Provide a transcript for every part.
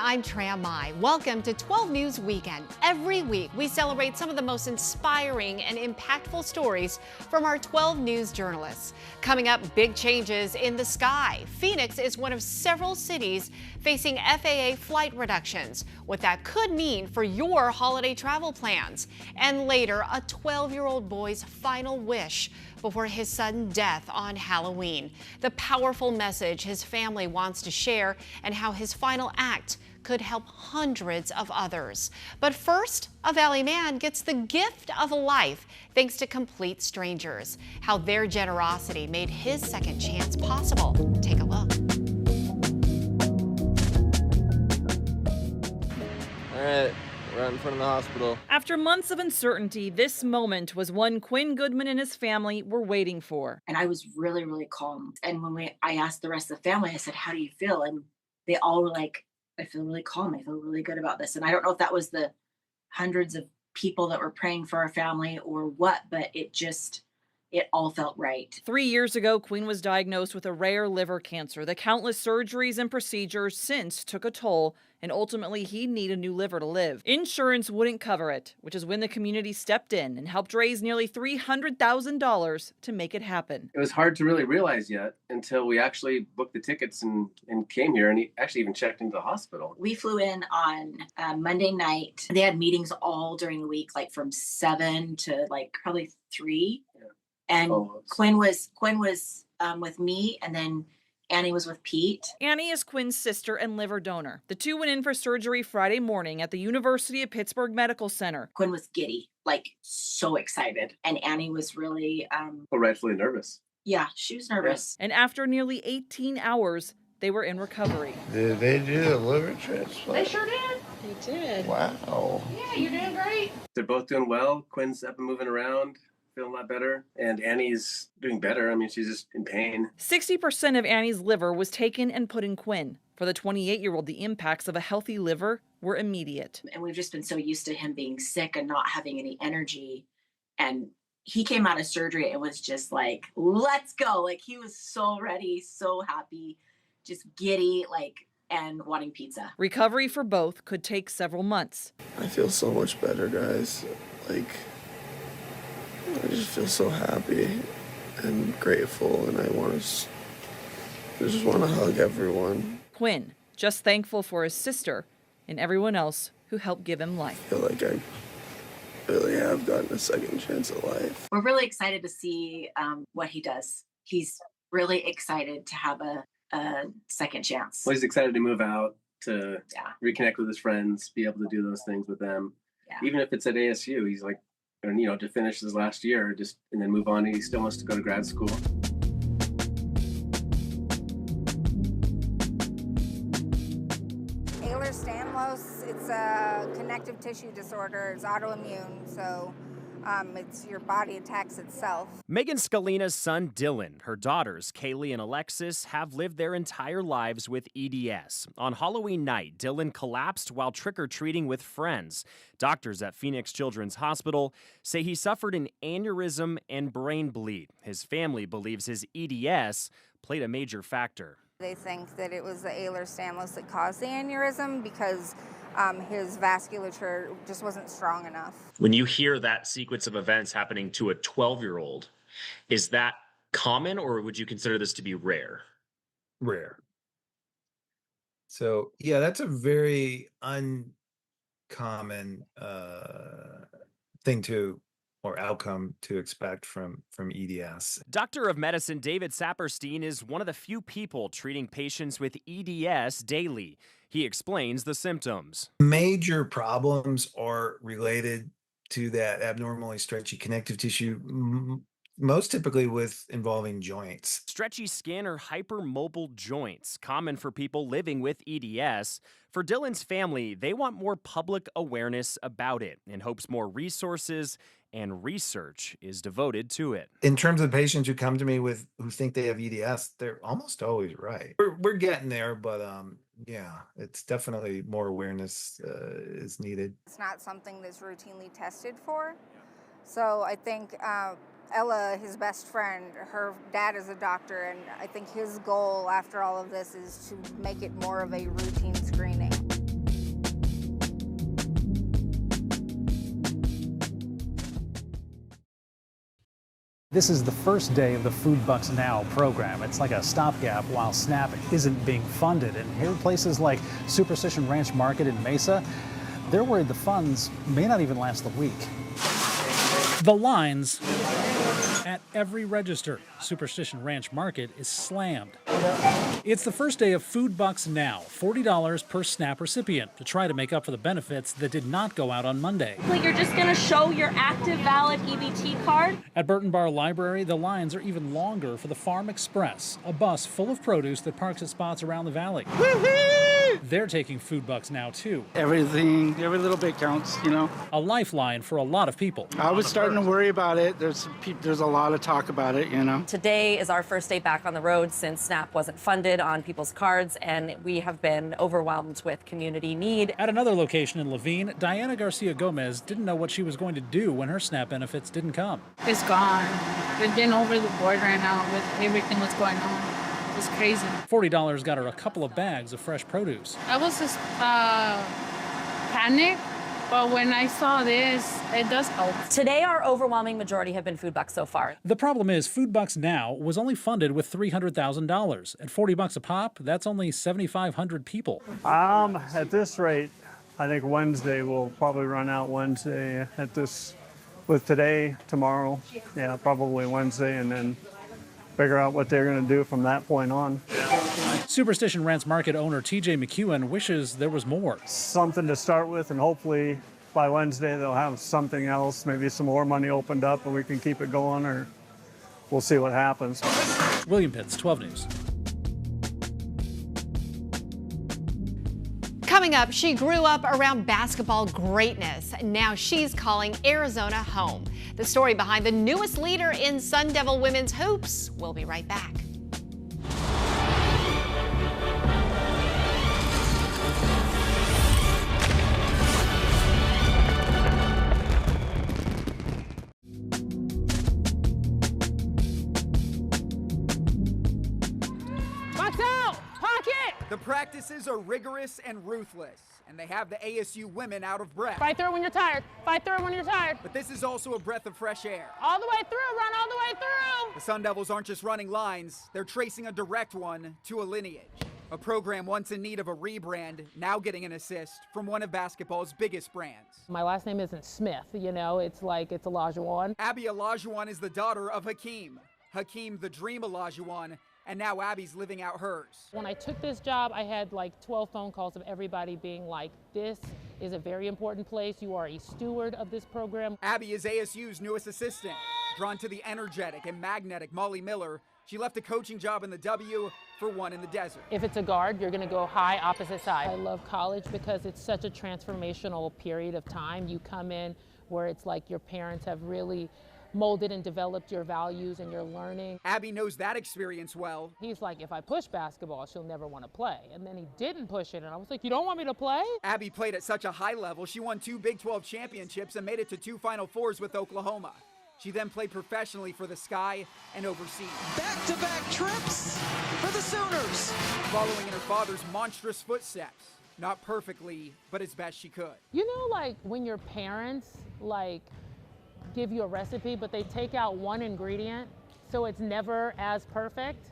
I'm Tram Mai. Welcome to 12 News Weekend. Every week, we celebrate some of the most inspiring and impactful stories from our 12 News journalists. Coming up, big changes in the sky. Phoenix is one of several cities facing FAA flight reductions. What that could mean for your holiday travel plans. And later, a 12-year-old boy's final wish before his sudden death on Halloween. The powerful message his family wants to share and how his final act could help hundreds of others. But first, a Valley man gets the gift of life thanks to complete strangers. How their generosity made his second chance possible. Take a look. All right. Right in front of the hospital. After months of uncertainty, this moment was one Quinn Goodman and his family were waiting for. And I was really, really calm. And when I asked the rest of the family, I said, "How do you feel?" And they all were like, "I feel really calm. I feel really good about this." And I don't know if that was the hundreds of people that were praying for our family or what, but it all felt right. 3 years ago, Quinn was diagnosed with a rare liver cancer. The countless surgeries and procedures since took a toll, and ultimately he'd need a new liver to live. Insurance wouldn't cover it, which is when the community stepped in and helped raise nearly $300,000 to make it happen. It was hard to really realize yet until we actually booked the tickets and came here, and he actually even checked into the hospital. We flew in on Monday night. They had meetings all during the week, like from 7 to like probably 3. Yeah. And Almost. Quinn was with me, and then Annie was with Pete. Annie is Quinn's sister and liver donor. The two went in for surgery Friday morning at the University of Pittsburgh Medical Center. Quinn was giddy, like so excited. And Annie was really, Rightfully nervous. yeah, she was nervous. And after nearly 18 hours, they were in recovery. Did they do the liver transplant? They sure did. They did. Wow. Yeah, you're doing great. They're both doing well. Quinn's up and moving around, feeling a lot better. And Annie's doing better. I mean, she's just in pain. 60% of Annie's liver was taken and put in Quinn. For the 28-year-old, the impacts of a healthy liver were immediate. And we've just been so used to him being sick and not having any energy. And he came out of surgery and was just like, let's go. Like, he was so ready, so happy, just giddy, like, and wanting pizza. Recovery for both could take several months. I feel so much better, guys. Like, I just feel so happy and grateful, and I just want to hug everyone. Quinn, just thankful for his sister and everyone else who helped give him life. I feel like I really have gotten a second chance at life. We're really excited to see what he does. He's really excited to have a second chance. Well, he's excited to move out, to Yeah. reconnect with his friends, be able to do those things with them. Yeah. Even if it's at ASU, he's like, to finish his last year, and then move on. He still wants to go to grad school. Ehlers-Danlos, it's a connective tissue disorder. It's autoimmune, so it's your body attacks itself. Megan Scalina's son, Dylan, her daughters, Kaylee and Alexis, have lived their entire lives with EDS. On Halloween night, Dylan collapsed while trick-or-treating with friends. Doctors at Phoenix Children's Hospital say he suffered an aneurysm and brain bleed. His family believes his EDS played a major factor. They think that it was the Ehlers-Danlos that caused the aneurysm because his vasculature just wasn't strong enough. When you hear that sequence of events happening to a 12-year-old, is that common, or would you consider this to be rare? Rare. So yeah, that's a very uncommon thing or outcome to expect from EDS. Doctor of Medicine David Saperstein is one of the few people treating patients with EDS daily. He explains the symptoms. Major problems are related to that abnormally stretchy connective tissue, most typically involving joints. Stretchy skin or hypermobile joints, common for people living with EDS. For Dylan's family, they want more public awareness about it and hopes more resources and research is devoted to it. In terms of patients who come to me who think they have EDS, they're almost always right. We're getting there, but yeah, it's definitely more awareness is needed. It's not something that's routinely tested for. So I think Ella, his best friend, her dad is a doctor, and I think his goal after all of this is to make it more of a routine screening. This is the first day of the Food Bucks Now program. It's like a stopgap while SNAP isn't being funded. And here are places like Superstition Ranch Market in Mesa. They're worried the funds may not even last the week. The lines at every register. Superstition Ranch Market is slammed. It's the first day of Food Bucks Now, $40 per SNAP recipient to try to make up for the benefits that did not go out on Monday. Like you're just gonna show your active valid EBT card? At Burton Bar Library, the lines are even longer for the Farm Express, a bus full of produce that parks at spots around the valley. They're taking Food Bucks Now too. Everything, every little bit counts, you know. A lifeline for a lot of people. I was starting to worry about it. There's a lot of talk about it, you know. Today is our first day back on the road since SNAP wasn't funded on people's cards, and we have been overwhelmed with community need. At another location in Laveen, Diana Garcia Gomez didn't know what she was going to do when her SNAP benefits didn't come. It's gone. It's been over the board right now with everything that's going on. It's crazy. $40 got her a couple of bags of fresh produce. I was just panicked, but when I saw this, it does help. Today, our overwhelming majority have been Food Bucks so far. The problem is Food Bucks Now was only funded with $300,000. At $40 a pop, that's only 7,500 people. At this rate, I think Wednesday will probably run out Wednesday at this, with today, tomorrow, yeah, probably Wednesday, and then figure out what they're going to do from that point on. Superstition Ranch Market owner TJ McEwen wishes there was more. Something to start with, and hopefully by Wednesday they'll have something else, maybe some more money opened up and we can keep it going, or we'll see what happens. William Pitts, 12 News. Coming up, she grew up around basketball greatness. Now she's calling Arizona home. The story behind the newest leader in Sun Devil women's hoops. We'll be right back. Box out! Pocket! The practices are rigorous and ruthless, and they have the ASU women out of breath. Fight through it when you're tired. Fight through it when you're tired. But this is also a breath of fresh air. All the way through, run all the way through! The Sun Devils aren't just running lines, they're tracing a direct one to a lineage. A program once in need of a rebrand, now getting an assist from one of basketball's biggest brands. My last name isn't Smith, you know, it's like it's Olajuwon. Abby Olajuwon is the daughter of Hakeem. Hakeem the Dream Olajuwon, and now Abby's living out hers. When I took this job, I had like 12 phone calls of everybody being like, this is a very important place. You are a steward of this program. Abby is ASU's newest assistant. Drawn to the energetic and magnetic Molly Miller, she left a coaching job in the W for one in the desert. If it's a guard, you're gonna go high opposite side. I love college because it's such a transformational period of time. You come in where it's like your parents have really molded and developed your values and your learning. Abby knows that experience well. He's like, if I push basketball, she'll never want to play. And then he didn't push it, and I was like, you don't want me to play? Abby played at such a high level, she won 2 Big 12 championships and made it to 2 Final Fours with Oklahoma. She then played professionally for the Sky and overseas. Back-to-back trips for the Sooners. Following in her father's monstrous footsteps. Not perfectly, but as best she could. You know, like when your parents, like, give you a recipe, but they take out one ingredient, so it's never as perfect?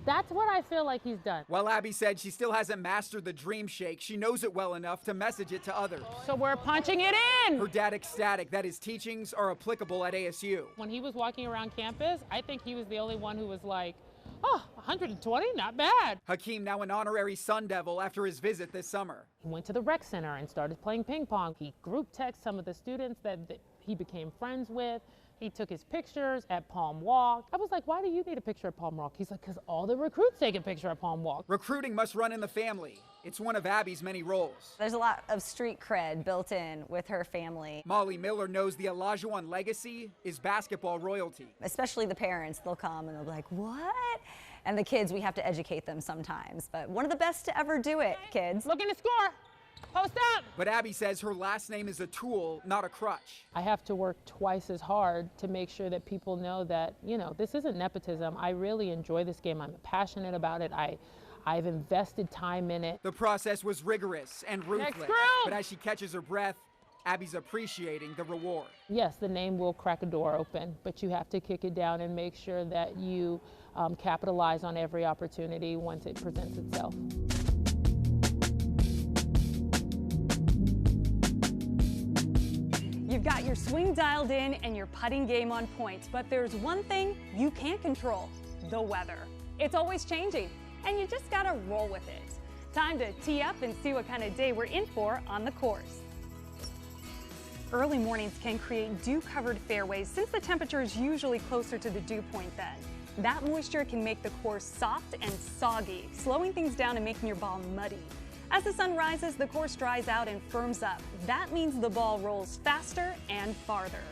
That's what I feel like he's done. While Abby said she still hasn't mastered the dream shake, she knows it well enough to message it to others. So we're punching it in! Her dad ecstatic that his teachings are applicable at ASU. When he was walking around campus, I think he was the only one who was like, oh, 120, not bad. Hakeem now an honorary Sun Devil after his visit this summer. He went to the rec center and started playing ping pong. He group texted some of the students that he became friends with. He took his pictures at Palm Walk. I was like, why do you need a picture at Palm Walk? He's like, because all the recruits take a picture at Palm Walk. Recruiting must run in the family. It's one of Abby's many roles. There's a lot of street cred built in with her family. Molly Miller knows the Olajuwon legacy is basketball royalty. Especially the parents, they'll come and they'll be like, what? And the kids, we have to educate them sometimes. But one of the best to ever do it, kids. Looking to score. Post up! But Abby says her last name is a tool, not a crutch. I have to work twice as hard to make sure that people know that, you know, this isn't nepotism. I really enjoy this game. I'm passionate about it. I've invested time in it. The process was rigorous and ruthless. But as she catches her breath, Abby's appreciating the reward. Yes, the name will crack a door open, but you have to kick it down and make sure that you capitalize on every opportunity once it presents itself. You've got your swing dialed in and your putting game on point, but there's one thing you can't control: the weather. It's always changing, and you just gotta roll with it. Time to tee up and see what kind of day we're in for on the course. Early mornings can create dew-covered fairways since the temperature is usually closer to the dew point then. That moisture can make the course soft and soggy, slowing things down and making your ball muddy. As the sun rises, the course dries out and firms up. That means the ball rolls faster and farther.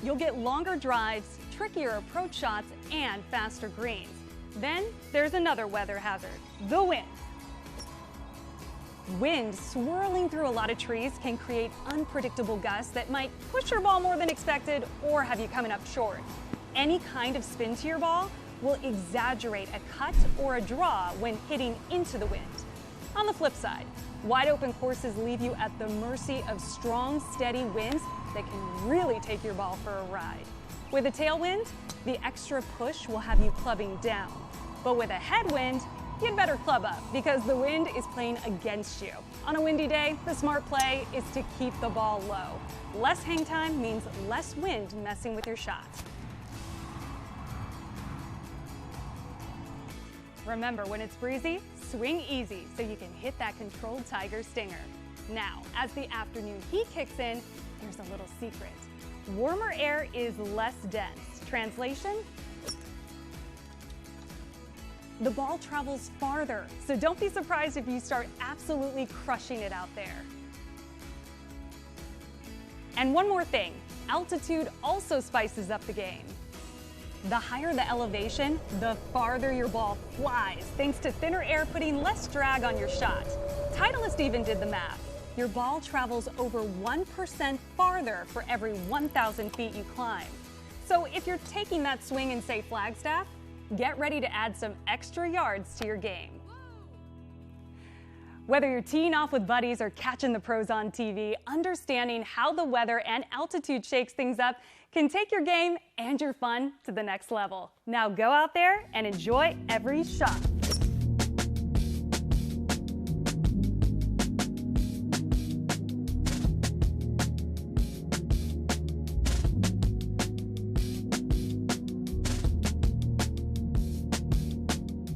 You'll get longer drives, trickier approach shots, and faster greens. Then there's another weather hazard: the wind. Wind swirling through a lot of trees can create unpredictable gusts that might push your ball more than expected or have you coming up short. Any kind of spin to your ball will exaggerate a cut or a draw when hitting into the wind. On the flip side, wide open courses leave you at the mercy of strong, steady winds that can really take your ball for a ride. With a tailwind, the extra push will have you clubbing down. But with a headwind, you'd better club up because the wind is playing against you. On a windy day, the smart play is to keep the ball low. Less hang time means less wind messing with your shot. Remember, when it's breezy, swing easy so you can hit that controlled Tiger stinger. Now, as the afternoon heat kicks in, there's a little secret. Warmer air is less dense. Translation? The ball travels farther, so don't be surprised if you start absolutely crushing it out there. And one more thing, altitude also spices up the game. The higher the elevation, the farther your ball flies, thanks to thinner air putting less drag on your shot. Titleist even did the math. Your ball travels over 1% farther for every 1,000 feet you climb. So if you're taking that swing in, say, Flagstaff, get ready to add some extra yards to your game. Whether you're teeing off with buddies or catching the pros on TV, understanding how the weather and altitude shakes things up can take your game and your fun to the next level. Now go out there and enjoy every shot.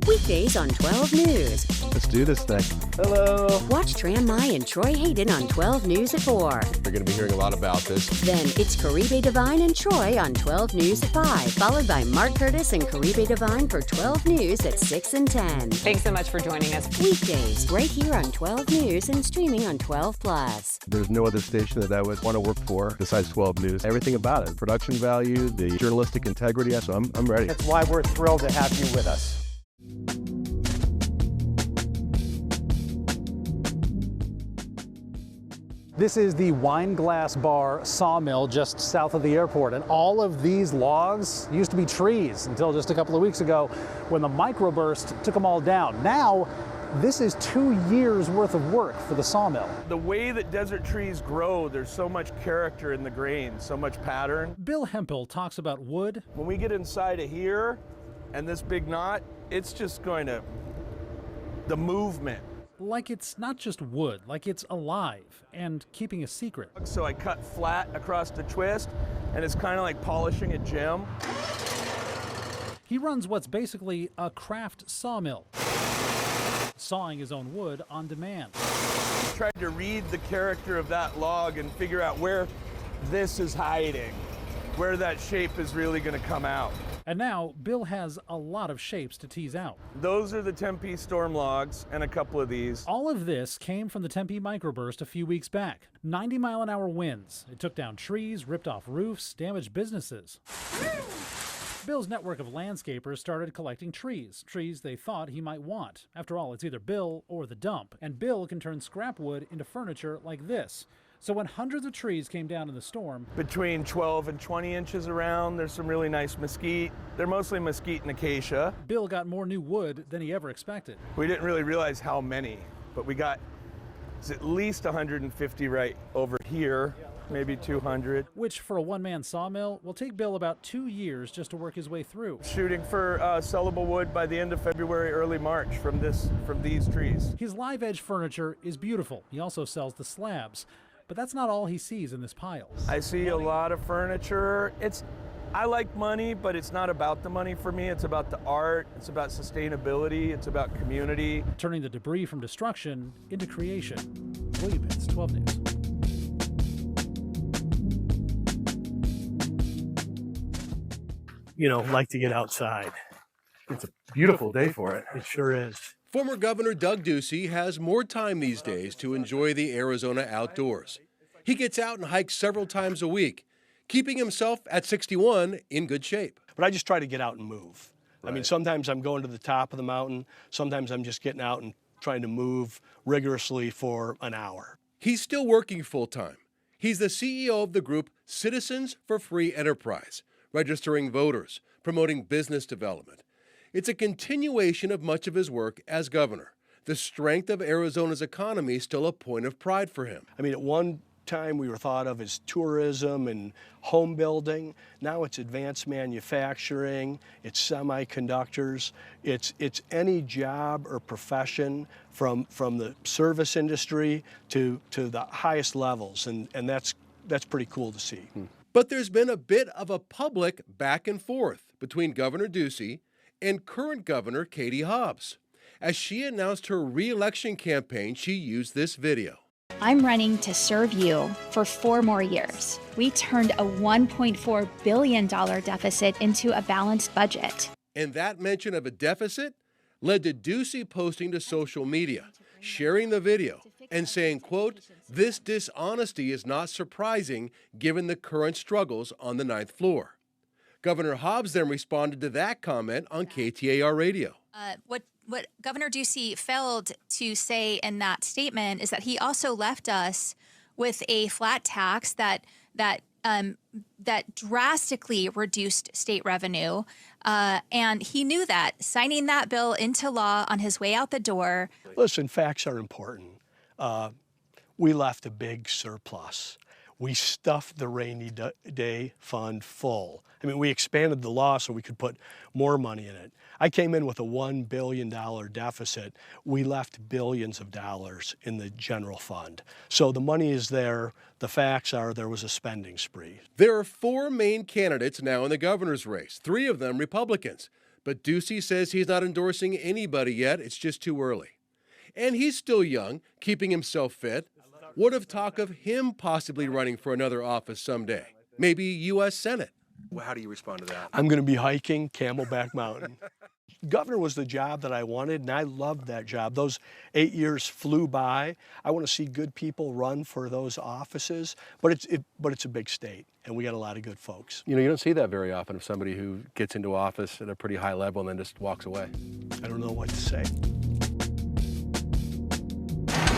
Weekdays on 12 News. Let's do this thing. Hello. Watch Tran Mai and Troy Hayden on 12 News at 4. We're going to be hearing a lot about this. Then it's Caribe Divine and Troy on 12 News at 5, followed by Mark Curtis and Caribe Divine for 12 News at 6 and 10. Thanks so much for joining us. Weekdays right here on 12 News and streaming on 12 Plus. There's no other station that I would want to work for besides 12 News. Everything about it, production value, the journalistic integrity. So I'm ready. That's why we're thrilled to have you with us. This is the Wine Glass Bar Sawmill just south of the airport, and all of these logs used to be trees until just a couple of weeks ago when the microburst took them all down. Now, this is 2 years worth of work for the sawmill. The way that desert trees grow, there's so much character in the grain, so much pattern. Bill Hempel talks about wood. When we get inside of here and this big knot, it's just going to, the movement. Like it's not just wood, like it's alive and keeping a secret. So I cut flat across the twist, and it's kind of like polishing a gem. He runs what's basically a craft sawmill, sawing his own wood on demand. I tried to read the character of that log and figure out where this is hiding, where that shape is really going to come out. And now, Bill has a lot of shapes to tease out. Those are the Tempe storm logs and a couple of these. All of this came from the Tempe microburst a few weeks back. 90-mile-an-hour winds. It took down trees, ripped off roofs, damaged businesses. Bill's network of landscapers started collecting trees they thought he might want. After all, it's either Bill or the dump, and Bill can turn scrap wood into furniture like this. So when hundreds of trees came down in the storm, between 12 and 20 inches around, there's some really nice mesquite. They're mostly mesquite and acacia. Bill got more new wood than he ever expected. We didn't really realize how many, but we got It's at least 150 right over here, maybe 200. Which, for a one-man sawmill, will take Bill about 2 years just to work his way through. Shooting for sellable wood by the end of February, early March from these trees. His live edge furniture is beautiful. He also sells the slabs. But that's not all he sees in this pile. I see a lot of furniture. I like money, but it's not about the money for me. It's about the art. It's about sustainability. It's about community. Turning the debris from destruction into creation. William Pitts, 12 News. Like to get outside. It's a beautiful day for it. It sure is. Former Governor Doug Ducey has more time these days to enjoy the Arizona outdoors. He gets out and hikes several times a week, keeping himself at 61 in good shape. But I just try to get out and move. Right. I mean, sometimes I'm going to the top of the mountain. Sometimes I'm just getting out and trying to move rigorously for an hour. He's still working full-time. He's the CEO of the group Citizens for Free Enterprise, registering voters, promoting business development. It's a continuation of much of his work as governor. The strength of Arizona's economy is still a point of pride for him. I mean, at one time we were thought of as tourism and home building. Now it's advanced manufacturing, it's semiconductors, it's any job or profession from the service industry to the highest levels, and that's pretty cool to see. But there's been a bit of a public back and forth between Governor Ducey and current Governor Katie Hobbs. As she announced her re-election campaign, she used this video. I'm running to serve you for 4 more years. We turned a $1.4 billion deficit into a balanced budget. And that mention of a deficit led to Ducey posting to social media, sharing the video, and saying, quote, "This dishonesty is not surprising given the current struggles on the 9th floor." Governor Hobbs then responded to that comment on KTAR radio. What Governor Ducey failed to say in that statement is that he also left us with a flat tax that drastically reduced state revenue, and he knew that, signing that bill into law on his way out the door. Listen, facts are important. We left a big surplus. We stuffed the rainy day fund full. I mean, we expanded the law so we could put more money in it. I came in with a $1 billion deficit. We left billions of dollars in the general fund. So the money is there. The facts are there was a spending spree. There are 4 main candidates now in the governor's race, 3 of them Republicans. But Ducey says he's not endorsing anybody yet. It's just too early. And he's still young, keeping himself fit. What of talk of him possibly running for another office someday? Maybe U.S. Senate. Well, how do you respond to that? I'm going to be hiking Camelback Mountain. Governor was the job that I wanted, and I loved that job. Those 8 years flew by. I want to see good people run for those offices, but it's a big state, and we got a lot of good folks. You don't see that very often of somebody who gets into office at a pretty high level and then just walks away. I don't know what to say.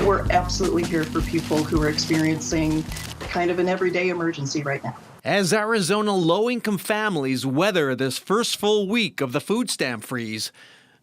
We're absolutely here for people who are experiencing kind of an everyday emergency right now. As Arizona low-income families weather this first full week of the food stamp freeze,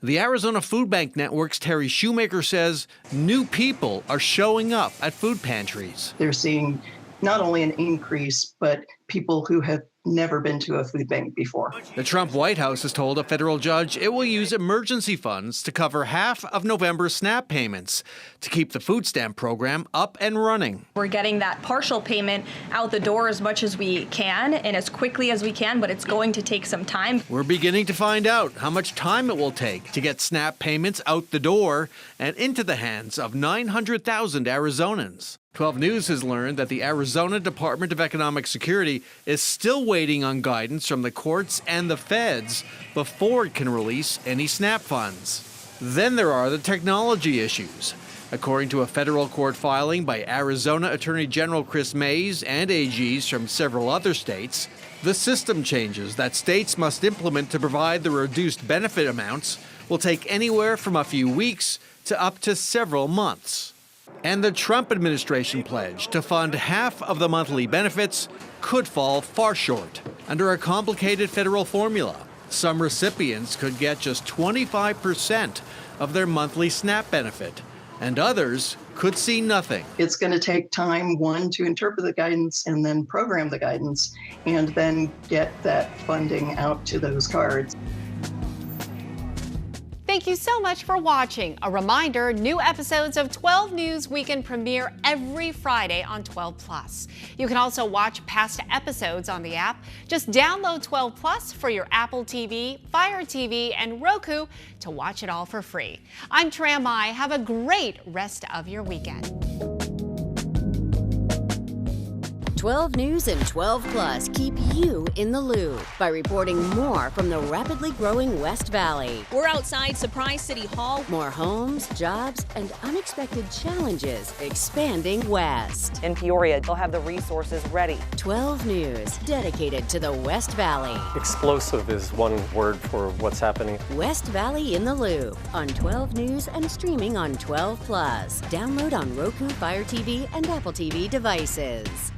the Arizona Food Bank Network's Terry Shoemaker says new people are showing up at food pantries. They're seeing not only an increase, but people who have never been to a food bank before. The Trump White House has told a federal judge it will use emergency funds to cover half of November's SNAP payments to keep the food stamp program up and running. We're getting that partial payment out the door as much as we can and as quickly as we can, but it's going to take some time. We're beginning to find out how much time it will take to get SNAP payments out the door and into the hands of 900,000 Arizonans. 12 News has learned that the Arizona Department of Economic Security is still waiting on guidance from the courts and the feds before it can release any SNAP funds. Then there are the technology issues. According to a federal court filing by Arizona Attorney General Chris Mays and AGs from several other states, the system changes that states must implement to provide the reduced benefit amounts will take anywhere from a few weeks to up to several months. And the Trump administration pledge to fund half of the monthly benefits could fall far short. Under a complicated federal formula, some recipients could get just 25% of their monthly SNAP benefit, and others could see nothing. It's going to take time, one, to interpret the guidance and then program the guidance and then get that funding out to those cards. Thank you so much for watching. A reminder, new episodes of 12 News Weekend premiere every Friday on 12 Plus. You can also watch past episodes on the app. Just download 12 Plus for your Apple TV, Fire TV, and Roku to watch it all for free. I'm Tram Mai. Have a great rest of your weekend. 12 News and 12 Plus keep you in the loop by reporting more from the rapidly growing West Valley. We're outside Surprise City Hall. More homes, jobs, and unexpected challenges expanding west. In Peoria, they'll have the resources ready. 12 News, dedicated to the West Valley. Explosive is one word for what's happening. West Valley in the Loop on 12 News and streaming on 12 Plus. Download on Roku, Fire TV, and Apple TV devices.